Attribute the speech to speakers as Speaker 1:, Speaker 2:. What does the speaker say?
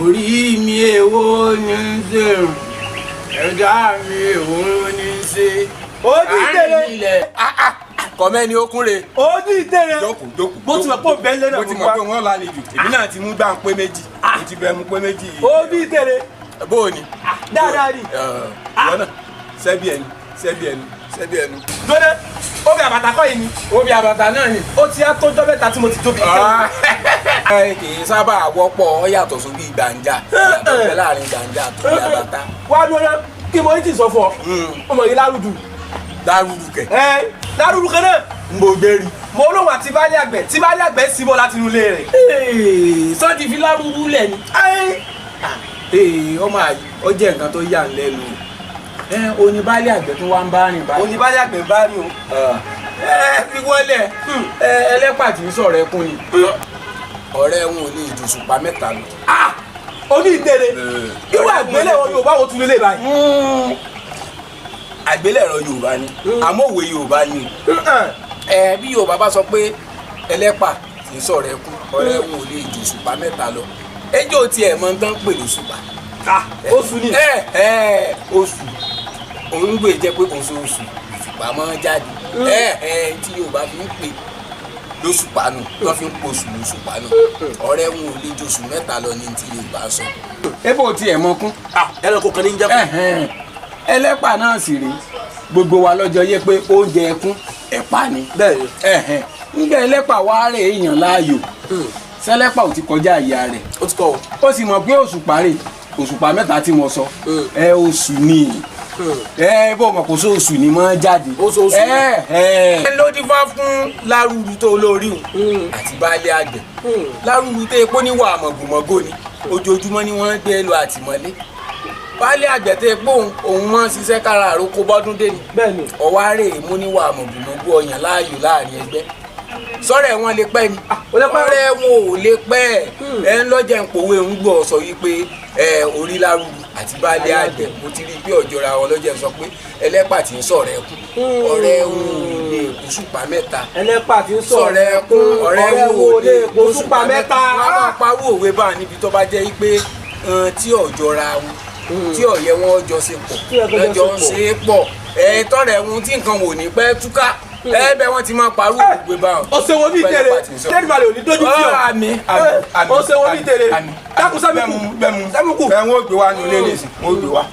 Speaker 1: orí mi èwo ní í ṣe ẹ̀dá mi èwo ní í ṣe.
Speaker 2: ó ní ìtẹ̀lẹ̀
Speaker 1: kọ́mẹ́ni okúnre.
Speaker 2: ó ní ìtẹ̀lẹ̀
Speaker 1: jókòó.
Speaker 2: bó ti mọ̀ pé bẹ́ẹ̀ lẹ́nà
Speaker 1: mo ti mọ̀ pé wọ́n lálejò èmi náà ti mú gbà ń pé méjì mo ti bẹ̀ mú pé méjì.
Speaker 2: ó ní ìtẹ̀lẹ̀.
Speaker 1: bó o ní.
Speaker 2: dáadáa ni.
Speaker 1: lọ́nà sẹ́bi ẹnu.
Speaker 2: lọ́nà ó bí àbàtà kọ́ yìí ni.
Speaker 1: ó bí àbàtà náà ni.
Speaker 2: ó ti á tọ́jọ́ mẹ́ta tí mo ti tóbi.
Speaker 1: kì í sábà wọ́pọ̀ ó yàtọ̀ sórí gbàǹjà yàtọ̀ bẹ́ẹ̀ láàrin gbàǹjà tó bí àbàtà.
Speaker 2: wá lọ́nà kí mo ní ti sọ fún ọ ọmọ yìí lárúdù.
Speaker 1: lárúdù kẹ.
Speaker 2: lárúdù kan náà.
Speaker 1: n bò gbérí.
Speaker 2: mo lóun àti baálé àgbẹ̀ tí baálé àgbẹ̀ sì bọ̀ láti inú ilé rẹ̀.
Speaker 1: sọ́ọ́dì fi lárúdù lẹ̀ ni. ọmọ àyè ó jẹ́ nǹkan tó yà ń lẹ́nu. oníbàálé àgbẹ̀ tó wá ń bá rìn báyìí.
Speaker 2: oníbàálé àgbẹ̀ ń bá rìn o.
Speaker 1: fi wọlé ẹlẹ́pà tí ń sọ̀rọ̀ ẹkún ni. ọ̀rẹ́ wọn ò lè ju òṣùpá mẹ́ta lọ.
Speaker 2: oní ìtẹ̀lẹ̀ irú àgbélẹ̀rọ Yorùbá wo tún lélẹ̀ báyìí.
Speaker 1: àgbélẹ̀rọ Yorùbá ni àmọ́ òwe Yorùbá ni. bí Yorùbá bá sọ pé ẹlẹ́pà tí ń sọ̀rọ̀ ẹkún ọ̀rẹ́ wọn ò lè ju òṣùpá mẹ́ta lọ. ẹjọ́ tiẹ̀ mọ́ ń tán pè lóṣùpá.
Speaker 2: oṣù ni.
Speaker 1: oṣù òun gbé jẹ́ pé oṣooṣù òṣùpá máa ń jáde. tí Yorùbá fi ń pè lóṣùpá nù wọ́n fi ń pò oṣù lóṣùpá nù. ọ̀rẹ́ wọn ò lè ju oṣù mẹ́ta lọ ní ti Yorùbá sọ. ebo tiẹ̀ mọ́kún.
Speaker 2: ẹranko kan ní ń jẹ́
Speaker 1: ẹlẹ́pà náà sì rí gbogbo wa lọ́jọ́ yẹ pé oúnjẹ ẹkún ẹ̀pà ni.
Speaker 2: bẹ́ẹ̀
Speaker 1: nígbà ẹlẹ́pà wá rè èèyàn láàyò sẹ́lẹ́pà ò ti kọjá ìyá rẹ̀.
Speaker 2: ó ti kọ́ o.
Speaker 1: ó sì mọ̀ pé òṣùpá mẹ́ta tí mo sọ oṣù ni bó mọ̀ kó sóṣù ni máa jáde.
Speaker 2: oṣooṣù ni.
Speaker 1: ló dífá fún lárúurú tó lórí o àti baálé àgbẹ̀. lárúurú tó epo níwà mọ̀gòmọ̀gò ni ojoojúmọ́ ni wọ́n gbé lọ àtìmọ́lé. baálé àgbẹ̀ tó epo òun máa ń ṣiṣẹ́ kára àròkọ bọ́dún dé ni.
Speaker 2: bẹ́ẹ̀ni.
Speaker 1: ọ̀wárẹ̀ mú níwà mọ̀gòmọ̀gò ọ̀yàn láàyò láàrin ẹgbẹ́. sọ́rẹ̀ wọn lè pẹ́ ni. ọ̀rẹ́ wọn ò lè pẹ́ ẹ̀ ń lọ́jà ń pòwe ń gbọ́ sọ wípé orí lárúurú àti baálé àgbẹ̀ mo ti rí i pé ọ̀jọ̀ra wọn lọ́jọ́ sọ pé ẹlẹ́pà tí ń sọ̀rọ̀ ẹkún ọ̀rẹ́ wọn ò lè òṣùpá mẹ́ta.
Speaker 2: ẹlẹ́pà tí ń
Speaker 1: sọ̀rọ̀ ẹkún ọ̀rẹ́ wọn ò lè
Speaker 2: òṣùpá mẹ́ta.
Speaker 1: wọ́n máa pawó òwe bá níbi tó bá jẹ́ pé tí ọ̀jọ̀ra wọn tí ọ̀yẹ́ wọn jọ ṣe pọ̀ lọ́jọ́ ń ṣe é pọ̀ tọ́rẹ̀ wọn tí nǹkan wò ní pẹ́ túká bẹ́ẹ̀ wọ́n ti máa parú òwe bá wọn.
Speaker 2: ọ̀sẹ̀ wo ní tẹ̀lé tẹ́lifàlẹ̀ òní dójú tí o. ọ̀sẹ̀ wo ní tẹ̀lé dákúnsábẹ́kù
Speaker 1: bẹ́ẹ̀ mú kù. bẹ́ẹ̀ wọ́n gbé wa nílé nìsín wọ́n gbé wa.